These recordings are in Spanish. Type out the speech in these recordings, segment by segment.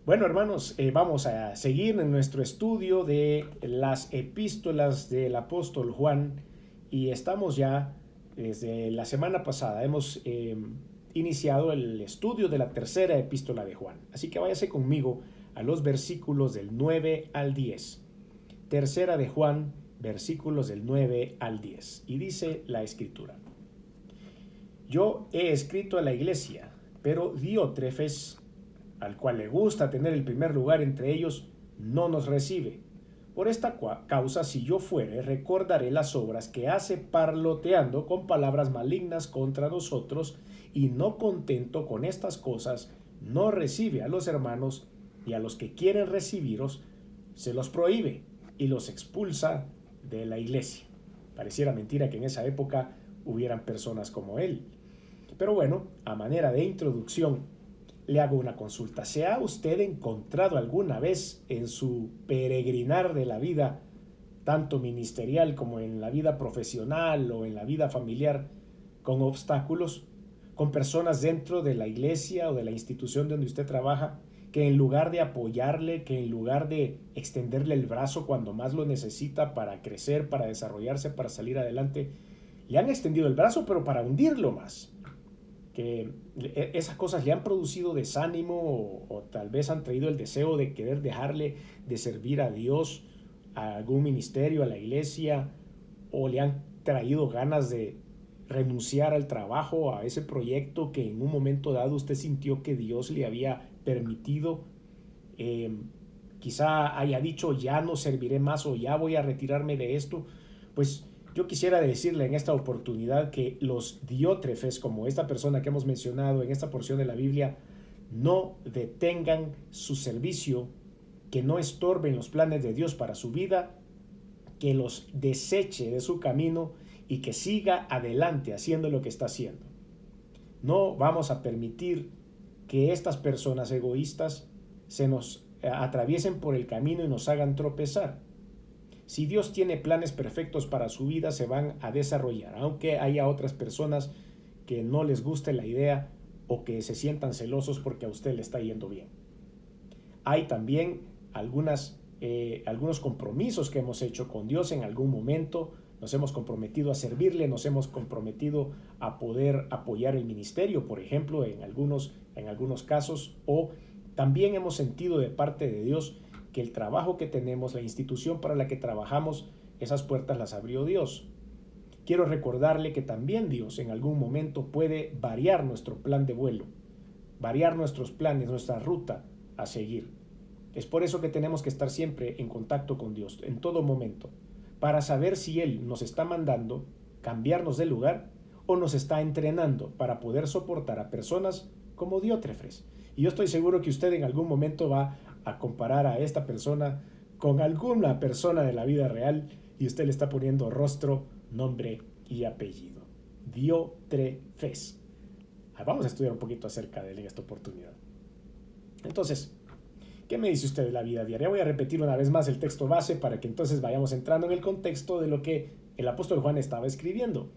Bueno, hermanos, vamos a seguir en nuestro estudio de las epístolas del apóstol Juan y estamos ya desde la semana pasada, hemos iniciado el estudio de la tercera epístola de Juan. Así que váyase conmigo a los versículos del 9 al 10. Tercera de Juan, versículos del 9 al 10. Y dice la escritura: Yo he escrito a la iglesia, pero Diótrefes, al cual le gusta tener el primer lugar entre ellos, no nos recibe. Por esta causa, si yo fuere, recordaré las obras que hace parloteando con palabras malignas contra nosotros, y no contento con estas cosas, no recibe a los hermanos, y a los que quieren recibiros, se los prohíbe y los expulsa de la iglesia. Pareciera mentira que en esa época hubieran personas como él. Pero bueno, a manera de introducción, le hago una consulta. ¿Se ha usted encontrado alguna vez en su peregrinar de la vida, tanto ministerial como en la vida profesional o en la vida familiar, con obstáculos, con personas dentro de la iglesia o de la institución donde usted trabaja, que en lugar de apoyarle, que en lugar de extenderle el brazo cuando más lo necesita para crecer, para desarrollarse, para salir adelante, le han extendido el brazo pero para hundirlo más? Que esas cosas le han producido desánimo o tal vez han traído el deseo de querer dejarle de servir a Dios, a algún ministerio, a la iglesia, o le han traído ganas de renunciar al trabajo, a ese proyecto que en un momento dado usted sintió que Dios le había permitido. eh, Quizá haya dicho ya no serviré más o ya voy a retirarme de esto. Pues yo quisiera decirle en esta oportunidad que los diótrefes, como esta persona que hemos mencionado en esta porción de la Biblia, no detengan su servicio, que no estorben los planes de Dios para su vida, que los deseche de su camino y que siga adelante haciendo lo que está haciendo. No vamos a permitir que estas personas egoístas se nos atraviesen por el camino y nos hagan tropezar. Si Dios tiene planes perfectos para su vida, se van a desarrollar, aunque haya otras personas que no les guste la idea o que se sientan celosos porque a usted le está yendo bien. Hay también algunos compromisos que hemos hecho con Dios en algún momento. Nos hemos comprometido a servirle, nos hemos comprometido a poder apoyar el ministerio, por ejemplo, en algunos casos, o también hemos sentido de parte de Dios que el trabajo que tenemos, la institución para la que trabajamos, esas puertas las abrió Dios. Quiero recordarle que también Dios en algún momento puede variar nuestro plan de vuelo, variar nuestros planes, nuestra ruta a seguir. Es por eso que tenemos que estar siempre en contacto con Dios, en todo momento, para saber si Él nos está mandando cambiarnos de lugar o nos está entrenando para poder soportar a personas como Diótrefes. Y yo estoy seguro que usted en algún momento va a comparar a esta persona con alguna persona de la vida real y usted le está poniendo rostro, nombre y apellido. Diótrefes. Vamos a estudiar un poquito acerca de él en esta oportunidad. Entonces, ¿qué me dice usted de la vida diaria? Voy a repetir una vez más el texto base para que entonces vayamos entrando en el contexto de lo que el apóstol Juan estaba escribiendo.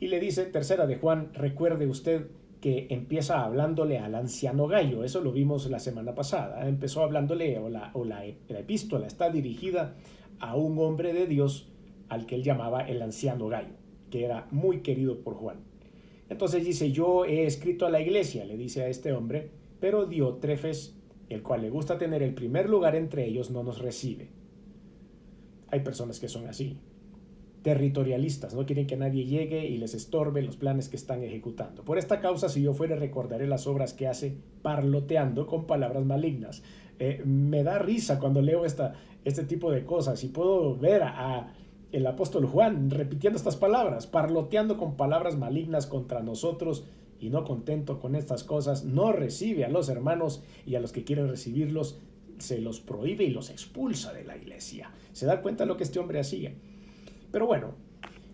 Y le dice, tercera de Juan, recuerde usted que empieza hablándole al anciano Gallo. Eso lo vimos la semana pasada. Empezó hablándole, la epístola está dirigida a un hombre de Dios al que él llamaba el anciano Gallo, que era muy querido por Juan. Entonces dice, yo he escrito a la iglesia, le dice a este hombre, pero Diótrefes, el cual le gusta tener el primer lugar entre ellos, no nos recibe. Hay personas que son así, territorialistas, no quieren que nadie llegue y les estorbe los planes que están ejecutando. Por esta causa, si yo fuere, recordaré las obras que hace parloteando con palabras malignas. Me da risa cuando leo este tipo de cosas y puedo ver a el apóstol Juan repitiendo estas palabras, parloteando con palabras malignas contra nosotros, y no contento con estas cosas, no recibe a los hermanos, y a los que quieren recibirlos se los prohíbe y los expulsa de la iglesia. ¿Se da cuenta de lo que este hombre hacía? Pero bueno,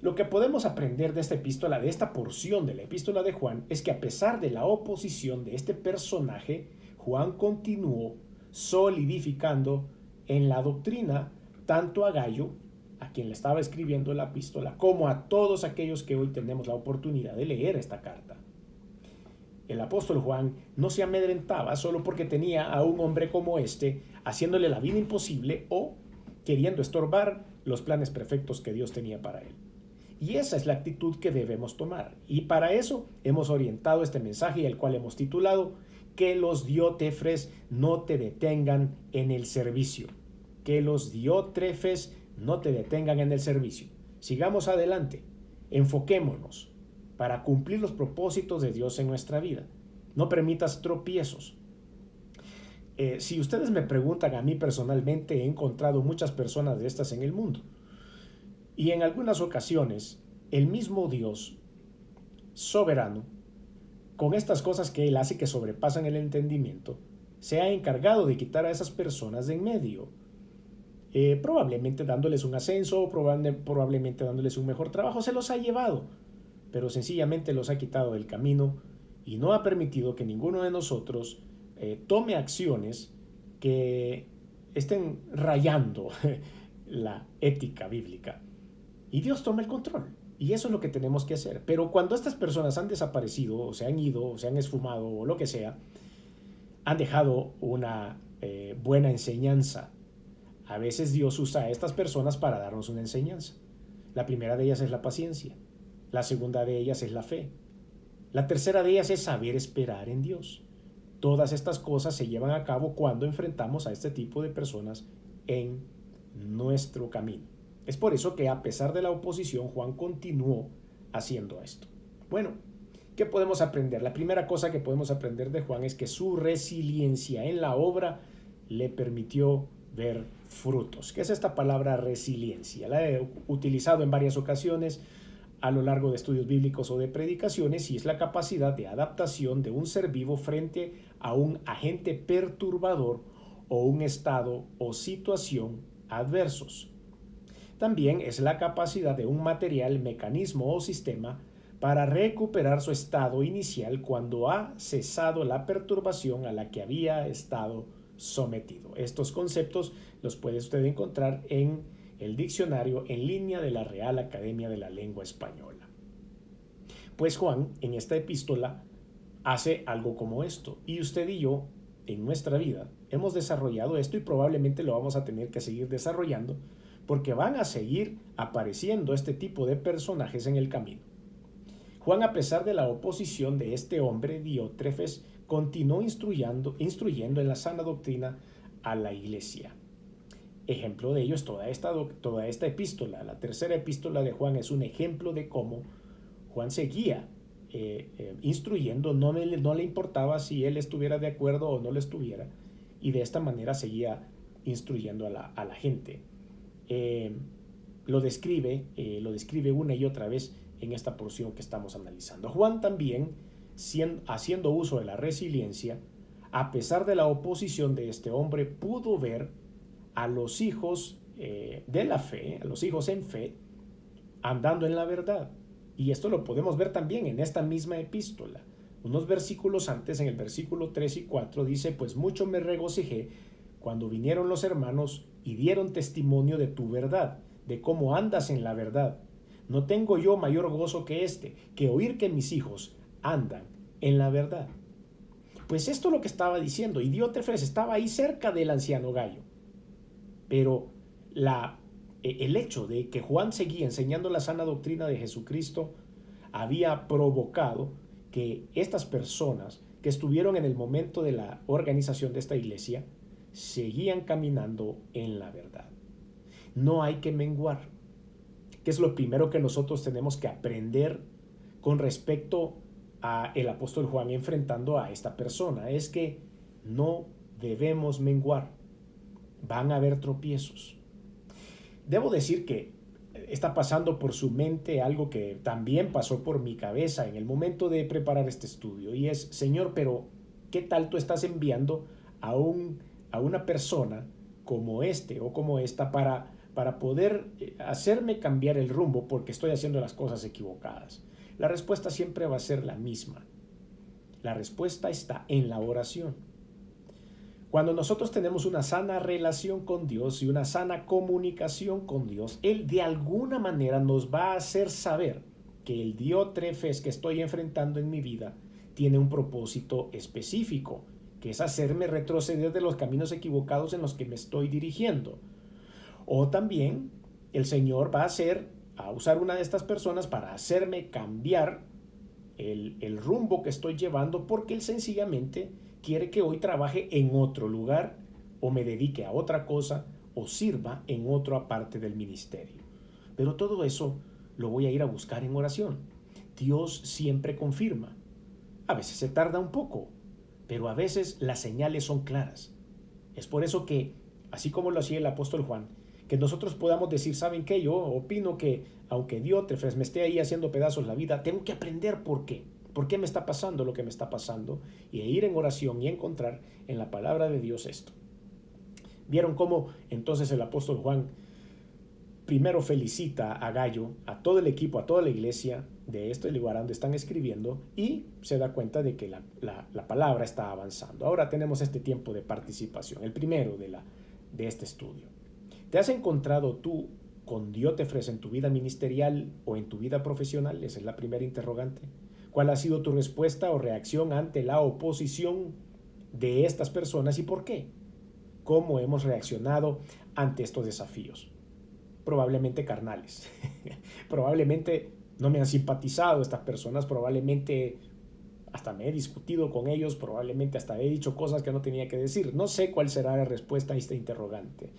lo que podemos aprender de esta epístola, de esta porción de la epístola de Juan, es que a pesar de la oposición de este personaje, Juan continuó solidificando en la doctrina tanto a Gallo, a quien le estaba escribiendo la epístola, como a todos aquellos que hoy tenemos la oportunidad de leer esta carta. el apóstol Juan no se amedrentaba solo porque tenía a un hombre como este haciéndole la vida imposible o queriendo estorbar los planes perfectos que Dios tenía para él. Y esa es la actitud que debemos tomar. Y para eso hemos orientado este mensaje, el cual hemos titulado que los diótrefes no te detengan en el servicio. Que los diótrefes no te detengan en el servicio. Sigamos adelante. Enfoquémonos para cumplir los propósitos de Dios en nuestra vida. No permitas tropiezos. Si ustedes me preguntan a mí personalmente, he encontrado muchas personas de estas en el mundo. Y en algunas ocasiones, el mismo Dios soberano, con estas cosas que Él hace que sobrepasan el entendimiento, se ha encargado de quitar a esas personas de en medio. Probablemente dándoles un ascenso, probablemente dándoles un mejor trabajo, se los ha llevado, pero sencillamente los ha quitado del camino y no ha permitido que ninguno de nosotros tome acciones que estén rayando la ética bíblica. Y Dios toma el control. Y eso es lo que tenemos que hacer. Pero cuando estas personas han desaparecido, o se han ido, o se han esfumado, o lo que sea, han dejado una buena enseñanza. A veces Dios usa a estas personas para darnos una enseñanza. La primera de ellas es la paciencia. La segunda de ellas es la fe. La tercera de ellas es saber esperar en Dios. Todas estas cosas se llevan a cabo cuando enfrentamos a este tipo de personas en nuestro camino. Es por eso que a pesar de la oposición, Juan continuó haciendo esto. Bueno, ¿qué podemos aprender? La primera cosa que podemos aprender de Juan es que su resiliencia en la obra le permitió ver frutos. ¿Qué es esta palabra resiliencia? La he utilizado en varias ocasiones a lo largo de estudios bíblicos o de predicaciones y es la capacidad de adaptación de un ser vivo frente a un agente perturbador o un estado o situación adversos. También es la capacidad de un material, mecanismo o sistema para recuperar su estado inicial cuando ha cesado la perturbación a la que había estado sometido. Estos conceptos los puede usted encontrar en el diccionario en línea de la Real Academia de la Lengua Española. Pues Juan, en esta epístola, hace algo como esto. Y usted y yo, en nuestra vida, hemos desarrollado esto y probablemente lo vamos a tener que seguir desarrollando porque van a seguir apareciendo este tipo de personajes en el camino. Juan, a pesar de la oposición de este hombre, Diótrefes, continuó instruyendo en la sana doctrina a la iglesia. Ejemplo de ello es toda esta epístola. La tercera epístola de Juan es un ejemplo de cómo Juan seguía instruyendo, no le importaba si él estuviera de acuerdo o no lo estuviera, y de esta manera seguía instruyendo a la gente. Lo describe una y otra vez en esta porción que estamos analizando. Juan también, haciendo uso de la resiliencia, a pesar de la oposición de este hombre, pudo ver a los hijos de la fe, a los hijos en fe, andando en la verdad. Y esto lo podemos ver también en esta misma epístola. Unos versículos antes, en el versículo 3 y 4, dice: pues mucho me regocijé cuando vinieron los hermanos y dieron testimonio de tu verdad, de cómo andas en la verdad. No tengo yo mayor gozo que este, que oír que mis hijos andan en la verdad. Pues esto es lo que estaba diciendo, y Diótrefes estaba ahí cerca del anciano Gallo. Pero el hecho de que Juan seguía enseñando la sana doctrina de Jesucristo había provocado que estas personas que estuvieron en el momento de la organización de esta iglesia seguían caminando en la verdad. No hay que menguar. ¿Qué es lo primero que nosotros tenemos que aprender con respecto a el apóstol Juan enfrentando a esta persona? Es que no debemos menguar. Van a haber tropiezos. Debo decir que está pasando por su mente algo que también pasó por mi cabeza en el momento de preparar este estudio, y es: Señor, pero ¿qué tal tú estás enviando a una persona como este o como esta para poder hacerme cambiar el rumbo porque estoy haciendo las cosas equivocadas? La respuesta siempre va a ser la misma. La respuesta está en la oración. Cuando nosotros tenemos una sana relación con Dios y una sana comunicación con Dios, Él de alguna manera nos va a hacer saber que el Diótrefes que estoy enfrentando en mi vida tiene un propósito específico, que es hacerme retroceder de los caminos equivocados en los que me estoy dirigiendo. O también el Señor va a usar una de estas personas para hacerme cambiar el rumbo que estoy llevando, porque Él sencillamente quiere que hoy trabaje en otro lugar, o me dedique a otra cosa, o sirva en otra parte del ministerio. Pero todo eso lo voy a ir a buscar en oración. Dios siempre confirma. A veces se tarda un poco, pero a veces las señales son claras. Es por eso que, así como lo hacía el apóstol Juan, que nosotros podamos decir, ¿saben qué? Yo opino que aunque Diótrefes me esté ahí haciendo pedazos la vida, tengo que aprender por qué. ¿Por qué me está pasando lo que me está pasando? Y ir en oración y encontrar en la palabra de Dios esto. ¿Vieron cómo entonces el apóstol Juan primero felicita a Gallo, a todo el equipo, a toda la iglesia de este lugar donde están escribiendo, y se da cuenta de que la palabra está avanzando? Ahora tenemos este tiempo de participación, el primero de este estudio. ¿Te has encontrado tú con Diótrefes en tu vida ministerial o en tu vida profesional? Esa es la primera interrogante. ¿Cuál ha sido tu respuesta o reacción ante la oposición de estas personas y por qué? ¿Cómo hemos reaccionado ante estos desafíos? Probablemente carnales. Probablemente no me han simpatizado estas personas, probablemente hasta me he discutido con ellos, probablemente hasta he dicho cosas que no tenía que decir. No sé cuál será la respuesta a esta interrogante.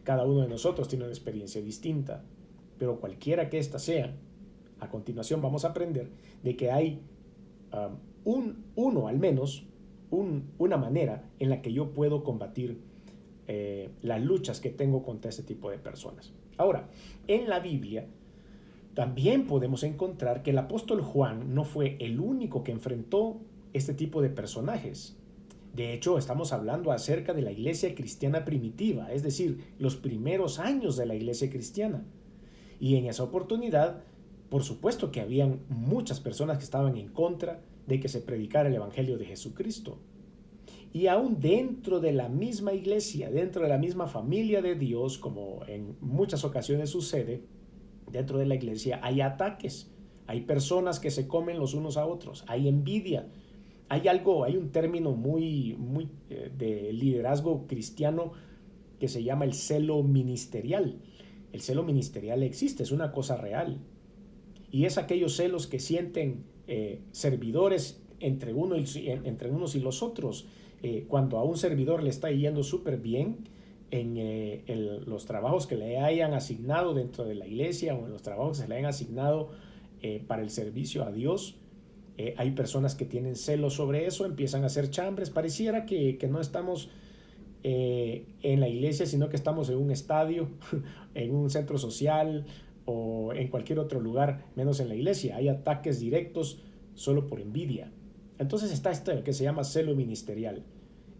Cada uno de nosotros tiene una experiencia distinta, pero cualquiera que ésta sea, a continuación vamos a aprender de que hay al menos una manera en la que yo puedo combatir las luchas que tengo contra este tipo de personas. Ahora, en la Biblia también podemos encontrar que el apóstol Juan no fue el único que enfrentó este tipo de personajes. De hecho, estamos hablando acerca de la iglesia cristiana primitiva, es decir, los primeros años de la iglesia cristiana. Y en esa oportunidad, por supuesto que habían muchas personas que estaban en contra de que se predicara el evangelio de Jesucristo. Y aún dentro de la misma iglesia, dentro de la misma familia de Dios, como en muchas ocasiones sucede, dentro de la iglesia hay ataques, hay personas que se comen los unos a otros, hay envidia. Hay un término muy de liderazgo cristiano que se llama el celo ministerial. El celo ministerial existe, es una cosa real. Y es aquellos celos que sienten servidores entre unos y los otros. Cuando a un servidor le está yendo súper bien en los trabajos que le hayan asignado dentro de la iglesia o en los trabajos que se le hayan asignado para el servicio a Dios, hay personas que tienen celos sobre eso, empiezan a hacer chambres. Pareciera que no estamos en la iglesia, sino que estamos en un estadio, en un centro social o en cualquier otro lugar, menos en la iglesia. Hay ataques directos solo por envidia. Entonces está esto que se llama celo ministerial.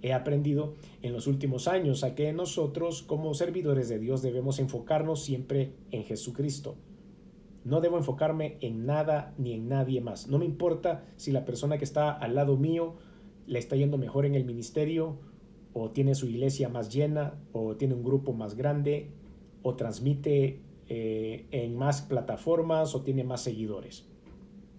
He aprendido en los últimos años a que nosotros como servidores de Dios debemos enfocarnos siempre en Jesucristo. No debo enfocarme en nada ni en nadie más. No me importa si la persona que está al lado mío le está yendo mejor en el ministerio, o tiene su iglesia más llena, o tiene un grupo más grande, o transmite en más plataformas, o tiene más seguidores.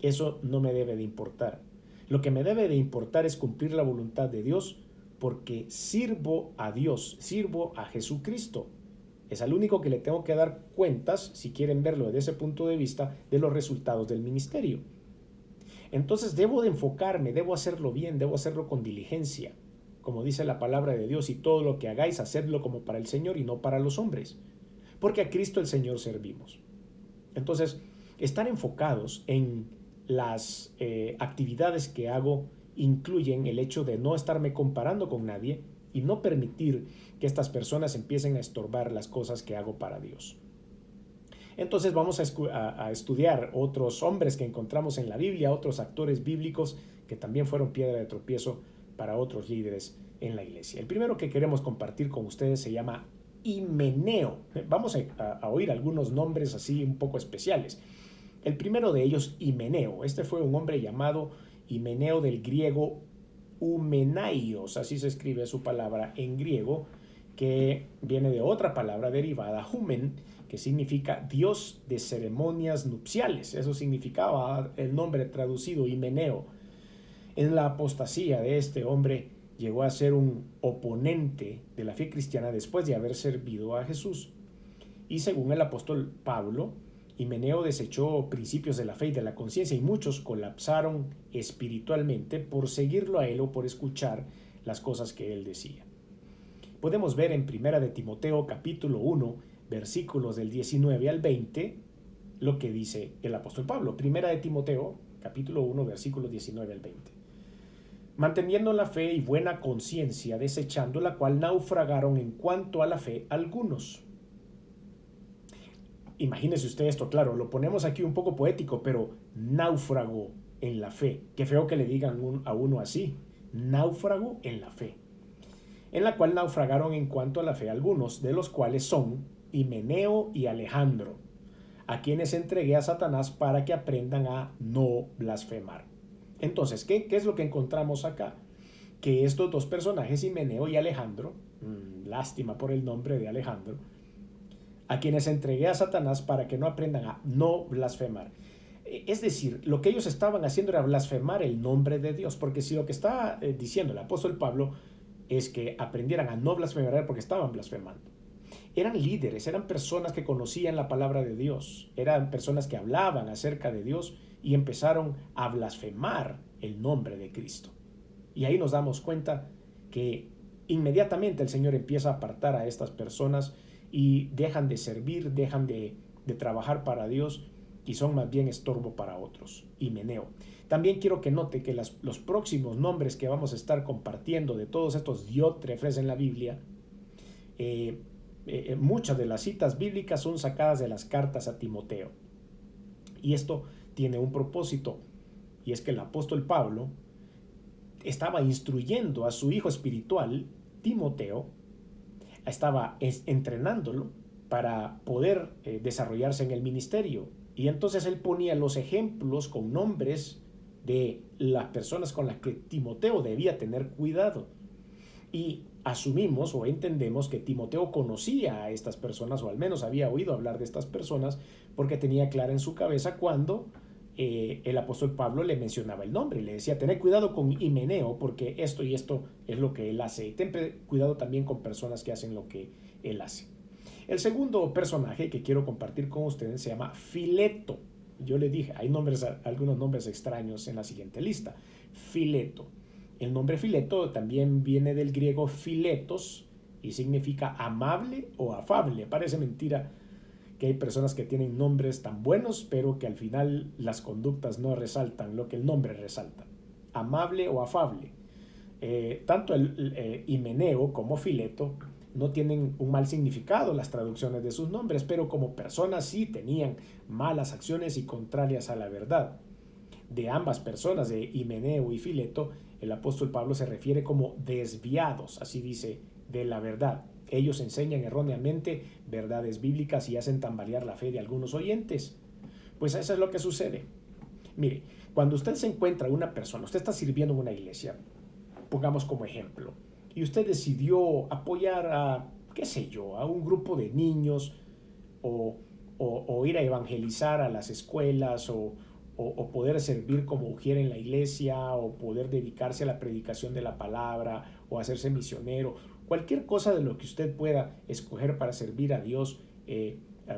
Eso no me debe de importar. Lo que me debe de importar es cumplir la voluntad de Dios, porque sirvo a Dios, sirvo a Jesucristo. Es al único que le tengo que dar cuentas, si quieren verlo desde ese punto de vista, de los resultados del ministerio. Entonces debo de enfocarme, debo hacerlo bien, debo hacerlo con diligencia. Como dice la palabra de Dios, y todo lo que hagáis, hacedlo como para el Señor y no para los hombres. Porque a Cristo el Señor servimos. Entonces, estar enfocados en las actividades que hago incluyen el hecho de no estarme comparando con nadie y no permitir que estas personas empiecen a estorbar las cosas que hago para Dios. Entonces vamos a estudiar otros hombres que encontramos en la Biblia, otros actores bíblicos que también fueron piedra de tropiezo para otros líderes en la iglesia. El primero que queremos compartir con ustedes se llama Himeneo. Vamos a oír algunos nombres así un poco especiales. El primero de ellos, Himeneo. Este fue un hombre llamado Himeneo, del griego Humenaios, así se escribe su palabra en griego, que viene de otra palabra derivada, humen, que significa Dios de ceremonias nupciales. Eso significaba el nombre traducido, Himeneo. En la apostasía de este hombre llegó a ser un oponente de la fe cristiana después de haber servido a Jesús. Y según el apóstol Pablo, Himeneo desechó principios de la fe y de la conciencia y muchos colapsaron espiritualmente por seguirlo a él o por escuchar las cosas que él decía. Podemos ver en Primera de Timoteo capítulo 1, versículos del 19 al 20, lo que dice el apóstol Pablo. Primera de Timoteo capítulo 1, versículos 19 al 20. Manteniendo la fe y buena conciencia, desechando la cual naufragaron en cuanto a la fe algunos. Imagínese usted esto, claro, lo ponemos aquí un poco poético, pero náufrago en la fe. Qué feo que le digan a uno así, náufrago en la fe. En la cual naufragaron en cuanto a la fe algunos, de los cuales son Himeneo y Alejandro, a quienes entregué a Satanás para que aprendan a no blasfemar. Entonces, ¿qué es lo que encontramos acá? Que estos dos personajes, Himeneo y Alejandro, lástima por el nombre de Alejandro, a quienes entregué a Satanás para que no aprendan a no blasfemar. Es decir, lo que ellos estaban haciendo era blasfemar el nombre de Dios, porque si lo que está diciendo el apóstol Pablo es que aprendieran a no blasfemar era porque estaban blasfemando. Eran líderes, eran personas que conocían la palabra de Dios, eran personas que hablaban acerca de Dios y empezaron a blasfemar el nombre de Cristo. Y ahí nos damos cuenta que inmediatamente el Señor empieza a apartar a estas personas y dejan de servir, dejan de trabajar para Dios y son más bien estorbo para otros. Himeneo. También quiero que note que los próximos nombres que vamos a estar compartiendo de todos estos diótrefes en la Biblia, muchas de las citas bíblicas son sacadas de las cartas a Timoteo. Y esto tiene un propósito, y es que el apóstol Pablo estaba instruyendo a su hijo espiritual, Timoteo, estaba entrenándolo para poder desarrollarse en el ministerio. Y entonces él ponía los ejemplos con nombres de las personas con las que Timoteo debía tener cuidado. Y asumimos o entendemos que Timoteo conocía a estas personas, o al menos había oído hablar de estas personas, porque tenía clara en su cabeza cuando el apóstol Pablo le mencionaba el nombre y le decía: tened cuidado con Himeneo porque esto y esto es lo que él hace, y ten cuidado también con personas que hacen lo que él hace. El segundo personaje que quiero compartir con ustedes se llama Fileto. Yo le dije, hay algunos nombres extraños en la siguiente lista. Fileto. El nombre Fileto también viene del griego filetos y significa amable o afable. Parece mentira que hay personas que tienen nombres tan buenos, pero que al final las conductas no resaltan lo que el nombre resalta. Amable o afable. Tanto el Himeneo como Fileto no tienen un mal significado las traducciones de sus nombres, pero como personas sí tenían malas acciones y contrarias a la verdad. De ambas personas, de Himeneo y Fileto, el apóstol Pablo se refiere como desviados, así dice, de la verdad. Ellos enseñan erróneamente verdades bíblicas y hacen tambalear la fe de algunos oyentes. Pues eso es lo que sucede. Mire, cuando usted se encuentra una persona, usted está sirviendo en una iglesia, pongamos como ejemplo, y usted decidió apoyar a, qué sé yo, a un grupo de niños o ir a evangelizar a las escuelas o poder servir como ujier en la iglesia o poder dedicarse a la predicación de la palabra o hacerse misionero, cualquier cosa de lo que usted pueda escoger para servir a Dios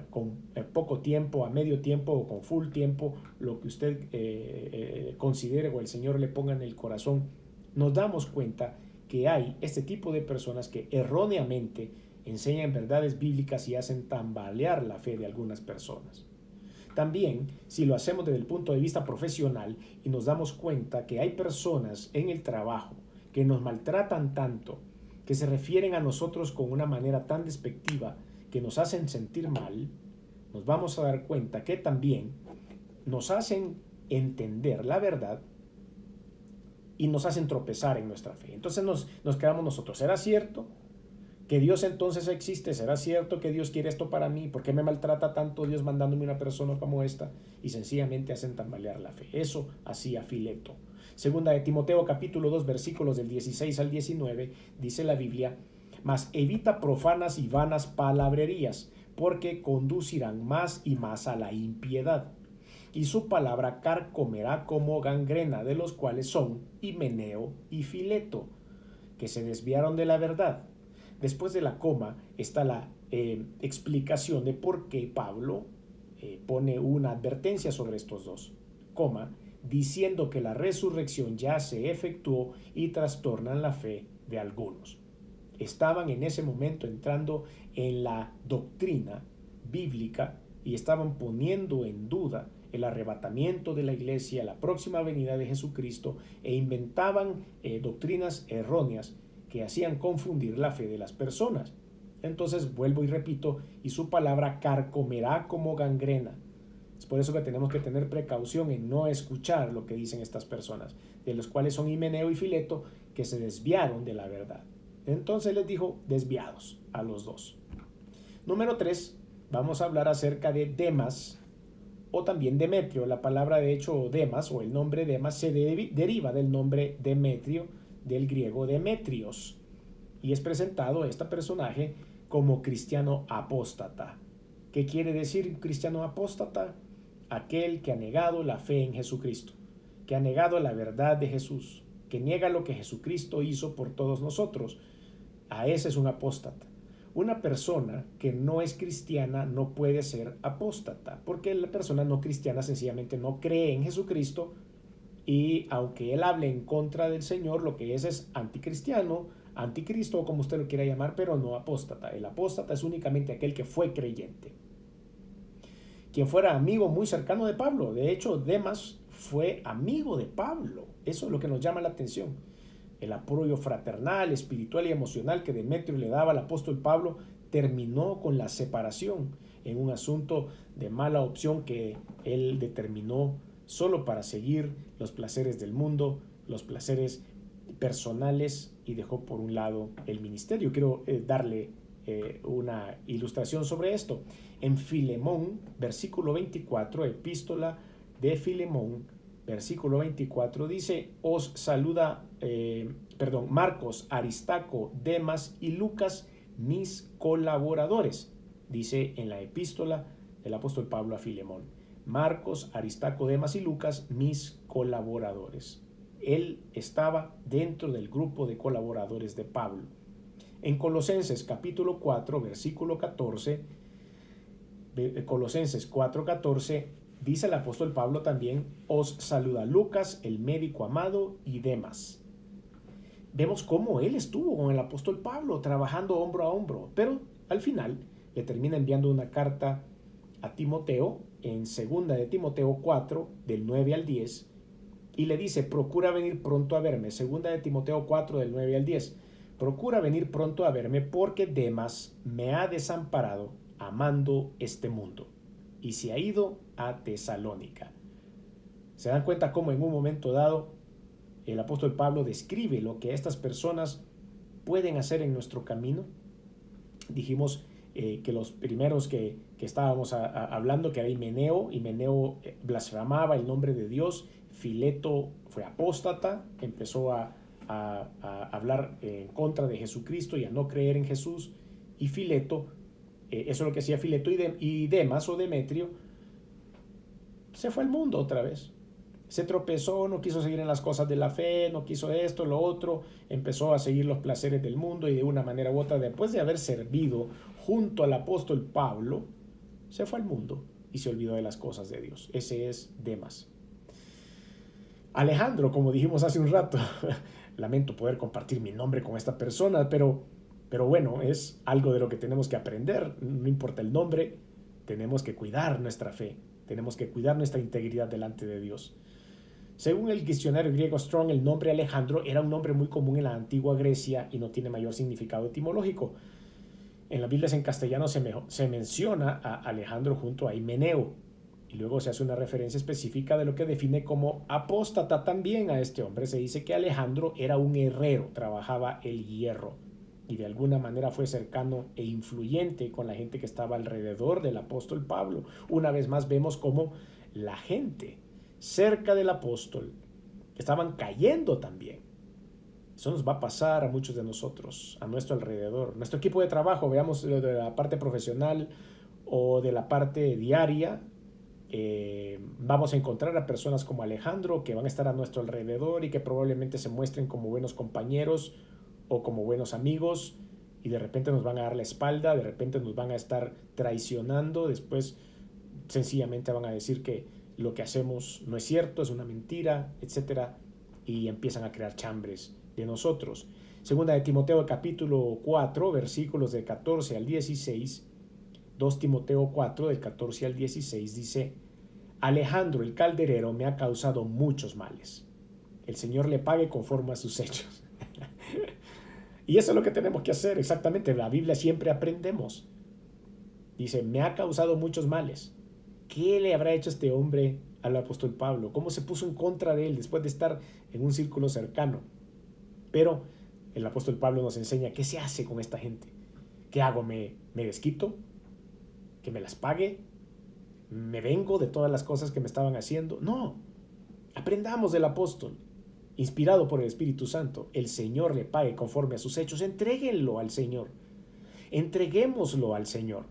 con poco tiempo, a medio tiempo o con full tiempo, lo que usted considere o el Señor le ponga en el corazón, nos damos cuenta que hay este tipo de personas que erróneamente enseñan verdades bíblicas y hacen tambalear la fe de algunas personas. También, si lo hacemos desde el punto de vista profesional y nos damos cuenta que hay personas en el trabajo que nos maltratan tanto, que se refieren a nosotros con una manera tan despectiva, que nos hacen sentir mal, nos vamos a dar cuenta que también nos hacen entender la verdad y nos hacen tropezar en nuestra fe. Entonces nos quedamos nosotros. ¿Será cierto que Dios entonces existe? ¿Será cierto que Dios quiere esto para mí? ¿Por qué me maltrata tanto Dios mandándome una persona como esta? Y sencillamente hacen tambalear la fe. Eso hacía Fileto. Segunda de Timoteo capítulo 2 versículos del 16 al 19 dice la Biblia: mas evita profanas y vanas palabrerías, porque conducirán más y más a la impiedad. y su palabra carcomerá como gangrena, de los cuales son Himeneo y Fileto, que se desviaron de la verdad. Después de la coma está la explicación de por qué Pablo pone una advertencia sobre estos dos, coma, diciendo que la resurrección ya se efectuó y trastornan la fe de algunos. Estaban en ese momento entrando en la doctrina bíblica y estaban poniendo en duda el arrebatamiento de la iglesia, la próxima venida de Jesucristo, e inventaban doctrinas erróneas que hacían confundir la fe de las personas. Entonces vuelvo y repito, y su palabra carcomerá como gangrena. Es por eso que tenemos que tener precaución en no escuchar lo que dicen estas personas, de los cuales son Himeneo y Fileto, que se desviaron de la verdad. Entonces les dijo desviados a los dos. Número 3, vamos a hablar acerca de Demas o también Demetrio. La palabra de hecho Demas o el nombre Demas se deriva del nombre Demetrio, del griego Demetrios, y es presentado este personaje como cristiano apóstata. ¿Qué quiere decir cristiano apóstata? Aquel que ha negado la fe en Jesucristo, que ha negado la verdad de Jesús, que niega lo que Jesucristo hizo por todos nosotros. A ese es un apóstata. Una persona que no es cristiana no puede ser apóstata, porque la persona no cristiana sencillamente no cree en Jesucristo, y aunque él hable en contra del Señor, lo que es anticristiano, anticristo, o como usted lo quiera llamar, pero no apóstata. El apóstata es únicamente aquel que fue creyente, quien fuera amigo muy cercano de Pablo. De hecho, Demas fue amigo de Pablo. Eso es lo que nos llama la atención. El apoyo fraternal, espiritual y emocional que Demetrio le daba al apóstol Pablo terminó con la separación en un asunto de mala opción que él determinó solo para seguir los placeres del mundo, los placeres personales, y dejó por un lado el ministerio. Quiero darle una ilustración sobre esto. En Filemón, versículo 24, epístola de Filemón, versículo 24, dice: os saluda, Marcos, Aristarco, Demas y Lucas, mis colaboradores. Dice en la epístola del apóstol Pablo a Filemón: Marcos, Aristarco, Demas y Lucas, mis colaboradores. Él estaba dentro del grupo de colaboradores de Pablo. En Colosenses capítulo 4, versículo 14, Colosenses 4:14, dice el apóstol Pablo también: os saluda Lucas, el médico amado, y Demas. Vemos cómo él estuvo con el apóstol Pablo trabajando hombro a hombro, pero al final le termina enviando una carta a Timoteo en 2 de Timoteo 4, del 9 al 10, y le dice: procura venir pronto a verme. 2 de Timoteo 4, del 9 al 10. Procura venir pronto a verme, porque Demas me ha desamparado amando este mundo y se ha ido a Tesalónica. ¿Se dan cuenta cómo en un momento dado el apóstol Pablo describe lo que estas personas pueden hacer en nuestro camino? Dijimos que los primeros que estábamos hablando, que era Himeneo blasfemaba el nombre de Dios. Fileto fue apóstata, empezó a hablar en contra de Jesucristo y a no creer en Jesús. Y Fileto, eso es lo que hacía Fileto, y Demas o Demetrio se fue al mundo otra vez. Se tropezó, no quiso seguir en las cosas de la fe, no quiso esto, lo otro, empezó a seguir los placeres del mundo, y de una manera u otra, después de haber servido junto al apóstol Pablo, se fue al mundo y se olvidó de las cosas de Dios. Ese es Demas. Alejandro, como dijimos hace un rato, lamento poder compartir mi nombre con esta persona, pero bueno, es algo de lo que tenemos que aprender. No importa el nombre, tenemos que cuidar nuestra fe, tenemos que cuidar nuestra integridad delante de Dios. Según el diccionario griego Strong, el nombre Alejandro era un nombre muy común en la antigua Grecia y no tiene mayor significado etimológico. En las Biblias en castellano se menciona a Alejandro junto a Himeneo, y luego se hace una referencia específica de lo que define como apóstata también a este hombre. Se dice que Alejandro era un herrero, trabajaba el hierro, y de alguna manera fue cercano e influyente con la gente que estaba alrededor del apóstol Pablo. Una vez más vemos cómo la gente cerca del apóstol estaban cayendo también. Eso nos va a pasar a muchos de nosotros, a nuestro alrededor. Nuestro equipo de trabajo, veamos de la parte profesional o de la parte diaria, vamos a encontrar a personas como Alejandro que van a estar a nuestro alrededor y que probablemente se muestren como buenos compañeros o como buenos amigos, y de repente nos van a dar la espalda, de repente nos van a estar traicionando, después sencillamente van a decir que lo que hacemos no es cierto, es una mentira, etcétera, y empiezan a crear chambres de nosotros. Segunda de Timoteo capítulo 4, versículos del 14 al 16, 2 Timoteo 4 del 14 al 16 dice: Alejandro el calderero me ha causado muchos males. El Señor le pague conforme a sus hechos. Y eso es lo que tenemos que hacer, exactamente. La Biblia siempre aprendemos. Dice, me ha causado muchos males. ¿Qué le habrá hecho este hombre al apóstol Pablo? ¿Cómo se puso en contra de él después de estar en un círculo cercano? Pero el apóstol Pablo nos enseña qué se hace con esta gente. ¿Qué hago? ¿Me desquito? ¿Que me las pague? ¿Me vengo de todas las cosas que me estaban haciendo? No. Aprendamos del apóstol, inspirado por el Espíritu Santo. El Señor le pague conforme a sus hechos. Entréguenlo al Señor. Entreguémoslo al Señor.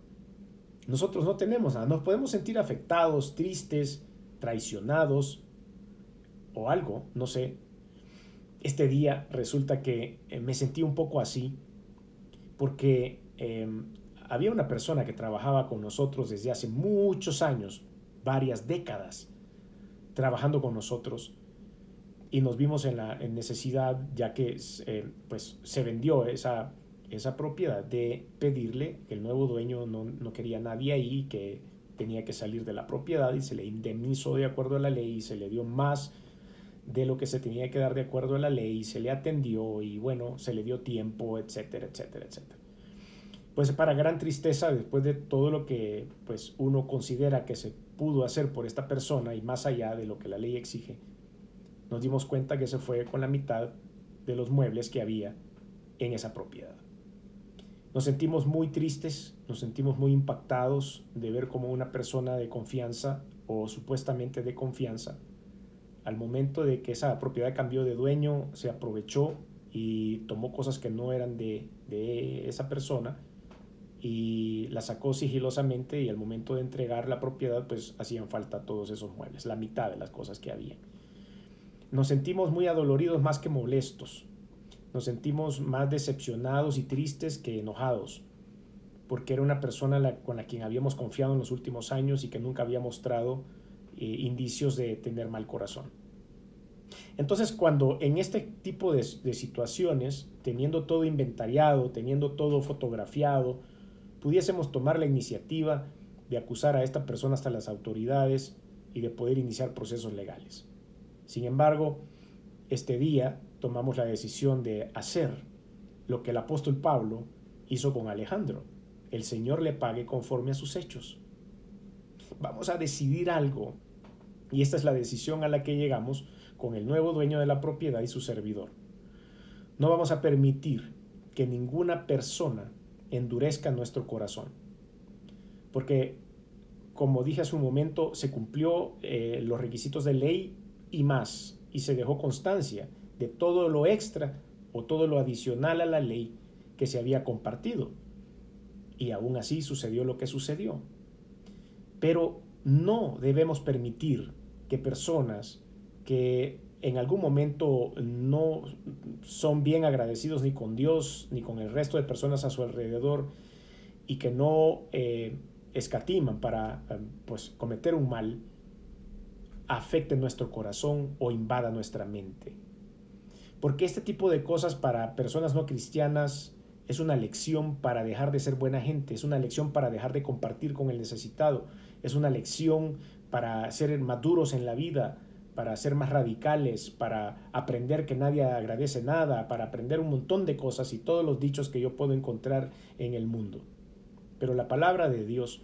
Nosotros no tenemos nada. Nos podemos sentir afectados, tristes, traicionados o algo, no sé. Este día resulta que me sentí un poco así porque había una persona que trabajaba con nosotros desde hace muchos años, varias décadas, trabajando con nosotros, y nos vimos en la necesidad, ya que pues se vendió esa propiedad, de pedirle que el nuevo dueño no quería a nadie ahí, que tenía que salir de la propiedad, y se le indemnizó de acuerdo a la ley y se le dio más de lo que se tenía que dar de acuerdo a la ley, y se le atendió y bueno, se le dio tiempo, etcétera, etcétera, etcétera. Pues para gran tristeza, después de todo lo que pues uno considera que se pudo hacer por esta persona y más allá de lo que la ley exige, nos dimos cuenta que se fue con la mitad de los muebles que había en esa propiedad. Nos sentimos muy tristes, nos sentimos muy impactados de ver cómo una persona de confianza o supuestamente de confianza, al momento de que esa propiedad cambió de dueño, se aprovechó y tomó cosas que no eran de esa persona y la sacó sigilosamente, y al momento de entregar la propiedad pues hacían falta todos esos muebles, la mitad de las cosas que había. Nos sentimos muy adoloridos más que molestos. Nos sentimos más decepcionados y tristes que enojados, porque era una persona con la quien habíamos confiado en los últimos años y que nunca había mostrado indicios de tener mal corazón. Entonces, cuando en este tipo de situaciones, teniendo todo inventariado, teniendo todo fotografiado, pudiésemos tomar la iniciativa de acusar a esta persona hasta las autoridades y de poder iniciar procesos legales. Sin embargo, este día tomamos la decisión de hacer lo que el apóstol Pablo hizo con Alejandro. El Señor le pague conforme a sus hechos. Vamos a decidir algo, y esta es la decisión a la que llegamos con el nuevo dueño de la propiedad y su servidor. No vamos a permitir que ninguna persona endurezca nuestro corazón, porque, como dije hace un momento, se cumplió los requisitos de ley y más, y se dejó constancia de todo lo extra o todo lo adicional a la ley que se había compartido. Y aún así sucedió lo que sucedió. Pero no debemos permitir que personas que en algún momento no son bien agradecidos ni con Dios ni con el resto de personas a su alrededor, y que no escatiman para pues cometer un mal, afecte nuestro corazón o invada nuestra mente. Porque este tipo de cosas para personas no cristianas es una lección para dejar de ser buena gente, es una lección para dejar de compartir con el necesitado, es una lección para ser maduros en la vida, para ser más radicales, para aprender que nadie agradece nada, para aprender un montón de cosas y todos los dichos que yo puedo encontrar en el mundo. Pero la palabra de Dios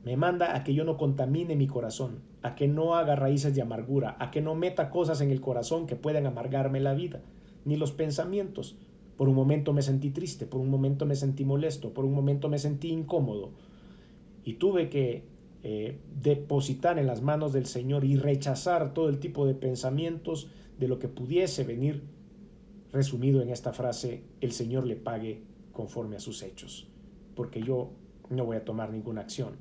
me manda a que yo no contamine mi corazón, a que no haga raíces de amargura, a que no meta cosas en el corazón que puedan amargarme la vida, ni los pensamientos. Por un momento me sentí triste, por un momento me sentí molesto, por un momento me sentí incómodo, y tuve que depositar en las manos del Señor y rechazar todo el tipo de pensamientos de lo que pudiese venir, resumido en esta frase: el Señor le pague conforme a sus hechos, porque yo no voy a tomar ninguna acción.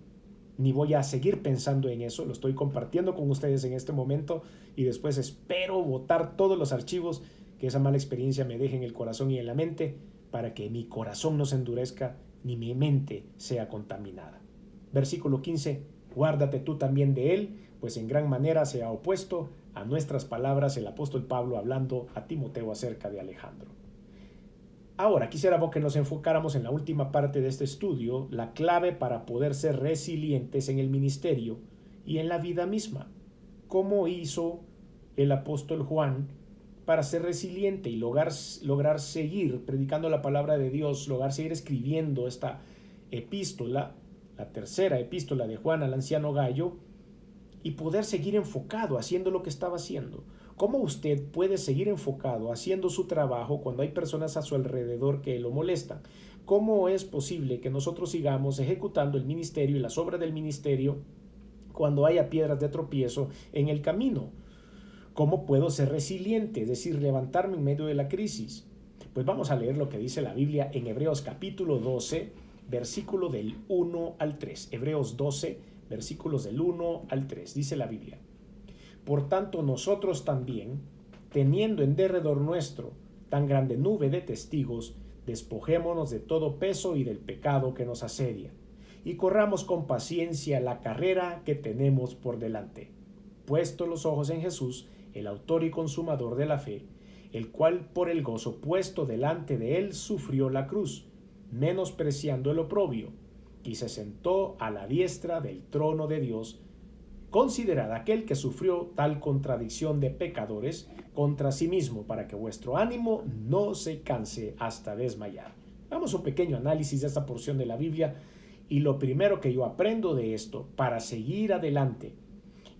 ni voy a seguir pensando en eso. Lo estoy compartiendo con ustedes en este momento y después espero botar todos los archivos que esa mala experiencia me deje en el corazón y en la mente para que mi corazón no se endurezca ni mi mente sea contaminada. Versículo 15. Guárdate tú también de él, pues en gran manera se ha opuesto a nuestras palabras el apóstol Pablo hablando a Timoteo acerca de Alejandro. Ahora, quisiéramos que nos enfocáramos en la última parte de este estudio, la clave para poder ser resilientes en el ministerio y en la vida misma. ¿Cómo hizo el apóstol Juan para ser resiliente y lograr seguir predicando la palabra de Dios, lograr seguir escribiendo esta epístola, la tercera epístola de Juan al anciano Gallo, y poder seguir enfocado haciendo lo que estaba haciendo? ¿Cómo usted puede seguir enfocado haciendo su trabajo cuando hay personas a su alrededor que lo molestan? ¿Cómo es posible que nosotros sigamos ejecutando el ministerio y las obras del ministerio cuando haya piedras de tropiezo en el camino? ¿Cómo puedo ser resiliente, es decir, levantarme en medio de la crisis? Pues vamos a leer lo que dice la Biblia en Hebreos capítulo 12, versículo del 1 al 3. Hebreos 12, versículos del 1 al 3. Dice la Biblia: Por tanto, nosotros también, teniendo en derredor nuestro tan grande nube de testigos, despojémonos de todo peso y del pecado que nos asedia, y corramos con paciencia la carrera que tenemos por delante, puesto los ojos en Jesús, el autor y consumador de la fe, el cual por el gozo puesto delante de él sufrió la cruz, menospreciando el oprobio, y se sentó a la diestra del trono de Dios. Considerad aquel que sufrió tal contradicción de pecadores contra sí mismo, para que vuestro ánimo no se canse hasta desmayar. Vamos a un pequeño análisis de esta porción de la Biblia, y lo primero que yo aprendo de esto, para seguir adelante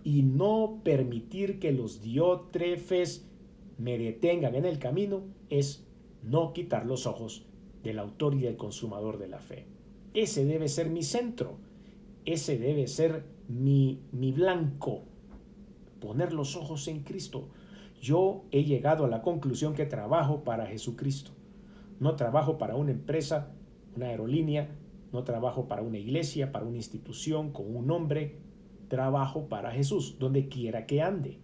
y no permitir que los diótrefes me detengan en el camino, es no quitar los ojos del autor y del consumador de la fe. Ese debe ser mi centro, ese debe ser mi blanco, poner los ojos en Cristo. Yo he llegado a la conclusión que trabajo para Jesucristo. No trabajo para una empresa, una aerolínea, no trabajo para una iglesia, para una institución, con un nombre. Trabajo para Jesús, donde quiera que ande.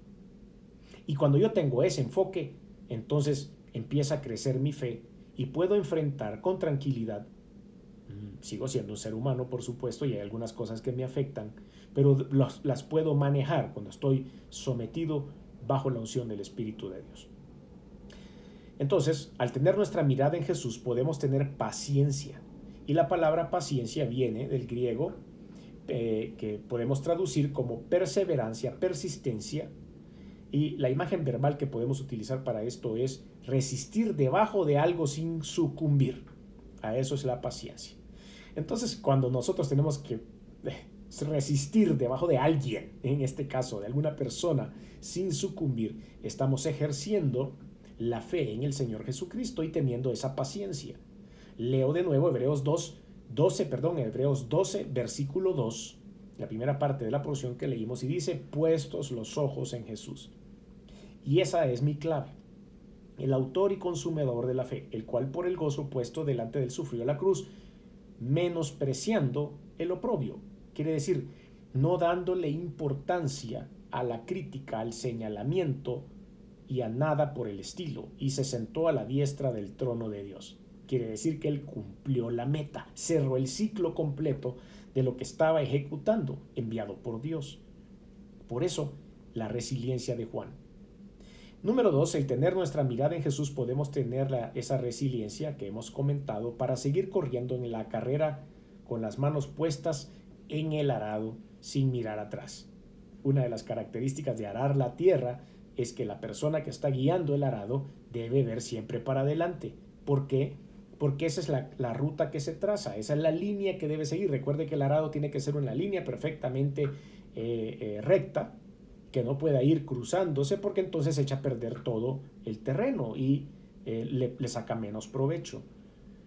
Y cuando yo tengo ese enfoque, entonces empieza a crecer mi fe y puedo enfrentar con tranquilidad. Sigo siendo un ser humano, por supuesto, y hay algunas cosas que me afectan, pero las puedo manejar cuando estoy sometido bajo la unción del Espíritu de Dios. Entonces, al tener nuestra mirada en Jesús, podemos tener paciencia. Y la palabra paciencia viene del griego, que podemos traducir como perseverancia, persistencia, y la imagen verbal que podemos utilizar para esto es resistir debajo de algo sin sucumbir. A eso es la paciencia. Entonces, cuando nosotros tenemos que resistir debajo de alguien, en este caso de alguna persona, sin sucumbir, estamos ejerciendo la fe en el Señor Jesucristo y teniendo esa paciencia. Leo de nuevo Hebreos 12, versículo 2, la primera parte de la porción que leímos, y dice: puestos los ojos en Jesús. Y esa es mi clave. El autor y consumador de la fe, el cual por el gozo puesto delante de él sufrió la cruz, menospreciando el oprobio. Quiere decir, no dándole importancia a la crítica, al señalamiento y a nada por el estilo, y se sentó a la diestra del trono de Dios. Quiere decir que él cumplió la meta, cerró el ciclo completo de lo que estaba ejecutando, enviado por Dios. Por eso, la resiliencia de Juan. Número 2, el tener nuestra mirada en Jesús, podemos tener esa resiliencia que hemos comentado para seguir corriendo en la carrera con las manos puestas en el arado sin mirar atrás. Una de las características de arar la tierra es que la persona que está guiando el arado debe ver siempre para adelante. ¿Por qué? Porque esa es la ruta que se traza, esa es la línea que debe seguir. Recuerde que el arado tiene que ser una línea perfectamente recta, que no pueda ir cruzándose, porque entonces echa a perder todo el terreno y le saca menos provecho.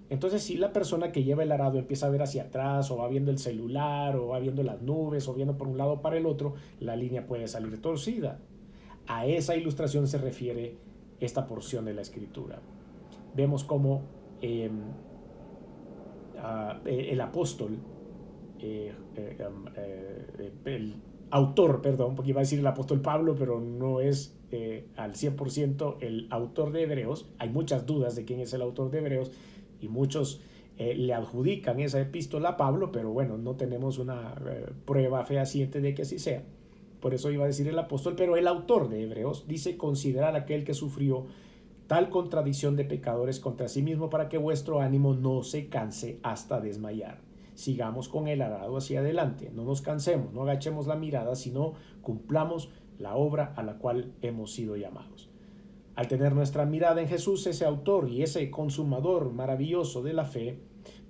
Entonces, si la persona que lleva el arado empieza a ver hacia atrás, o va viendo el celular, o va viendo las nubes, o viendo por un lado para el otro, la línea puede salir torcida. A esa ilustración se refiere esta porción de la Escritura. Vemos cómo el apóstol el autor, perdón, porque iba a decir el apóstol Pablo, pero no es al 100% el autor de Hebreos. Hay muchas dudas de quién es el autor de Hebreos y muchos le adjudican esa epístola a Pablo, pero bueno, no tenemos una prueba fehaciente de que así sea. Por eso iba a decir el apóstol, pero el autor de Hebreos dice: considerad aquel que sufrió tal contradicción de pecadores contra sí mismo, para que vuestro ánimo no se canse hasta desmayar. Sigamos con el arado hacia adelante, no nos cansemos, no agachemos la mirada, sino cumplamos la obra a la cual hemos sido llamados. Al tener nuestra mirada en Jesús, ese autor y ese consumador maravilloso de la fe,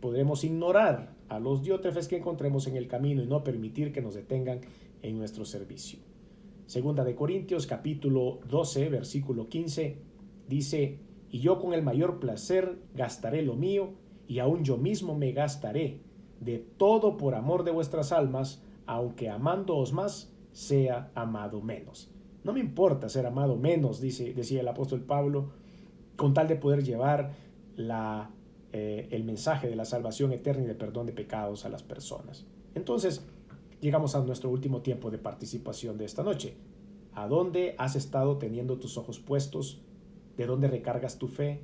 podremos ignorar a los diótrefes que encontremos en el camino y no permitir que nos detengan en nuestro servicio. Segunda de Corintios capítulo 12, versículo 15, dice: y yo con el mayor placer gastaré lo mío, y aún yo mismo me gastaré de todo por amor de vuestras almas, aunque amándoos más, sea amado menos. No me importa ser amado menos, decía el apóstol Pablo, con tal de poder llevar el mensaje de la salvación eterna y de perdón de pecados a las personas. Entonces, llegamos a nuestro último tiempo de participación de esta noche. ¿A dónde has estado teniendo tus ojos puestos? ¿De dónde recargas tu fe?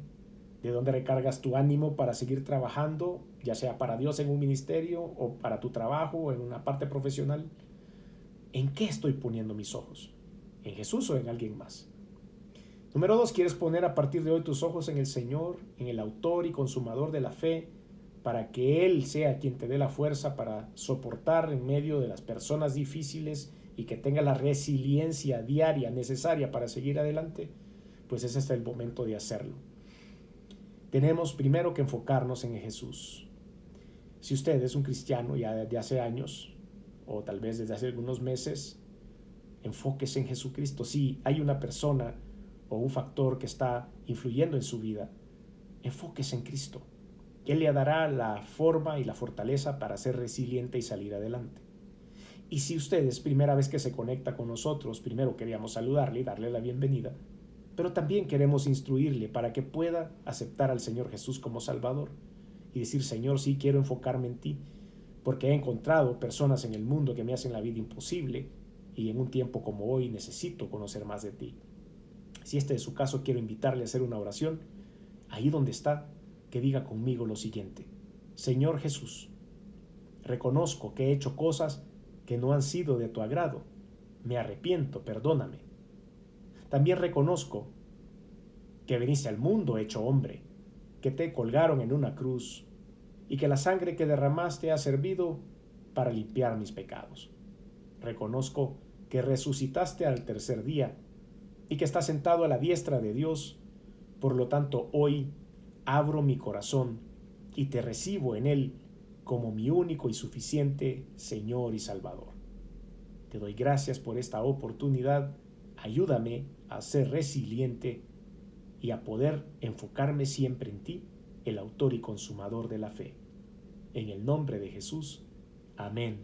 ¿De dónde recargas tu ánimo para seguir trabajando, ya sea para Dios en un ministerio o para tu trabajo o en una parte profesional? ¿En qué estoy poniendo mis ojos? ¿En Jesús o en alguien más? Número 2, ¿quieres poner a partir de hoy tus ojos en el Señor, en el autor y consumador de la fe, para que Él sea quien te dé la fuerza para soportar en medio de las personas difíciles y que tenga la resiliencia diaria necesaria para seguir adelante? Pues ese es el momento de hacerlo. Tenemos primero que enfocarnos en Jesús. Si usted es un cristiano ya de hace años, o tal vez desde hace algunos meses, enfóquese en Jesucristo. Si hay una persona o un factor que está influyendo en su vida, enfóquese en Cristo. Él le dará la forma y la fortaleza para ser resiliente y salir adelante. Y si usted es primera vez que se conecta con nosotros, primero queríamos saludarle y darle la bienvenida, pero también queremos instruirle para que pueda aceptar al Señor Jesús como Salvador y decir: Señor, sí quiero enfocarme en ti, porque he encontrado personas en el mundo que me hacen la vida imposible y en un tiempo como hoy necesito conocer más de ti. Si este es su caso, quiero invitarle a hacer una oración. Ahí donde está, que diga conmigo lo siguiente: Señor Jesús, reconozco que he hecho cosas que no han sido de tu agrado. Me arrepiento, perdóname. También reconozco que viniste al mundo hecho hombre, que te colgaron en una cruz y que la sangre que derramaste ha servido para limpiar mis pecados. Reconozco que resucitaste al tercer día y que estás sentado a la diestra de Dios. Por lo tanto, hoy abro mi corazón y te recibo en él como mi único y suficiente Señor y Salvador. Te doy gracias por esta oportunidad. Ayúdame a ser resiliente y a poder enfocarme siempre en ti, el autor y consumador de la fe. En el nombre de Jesús. Amén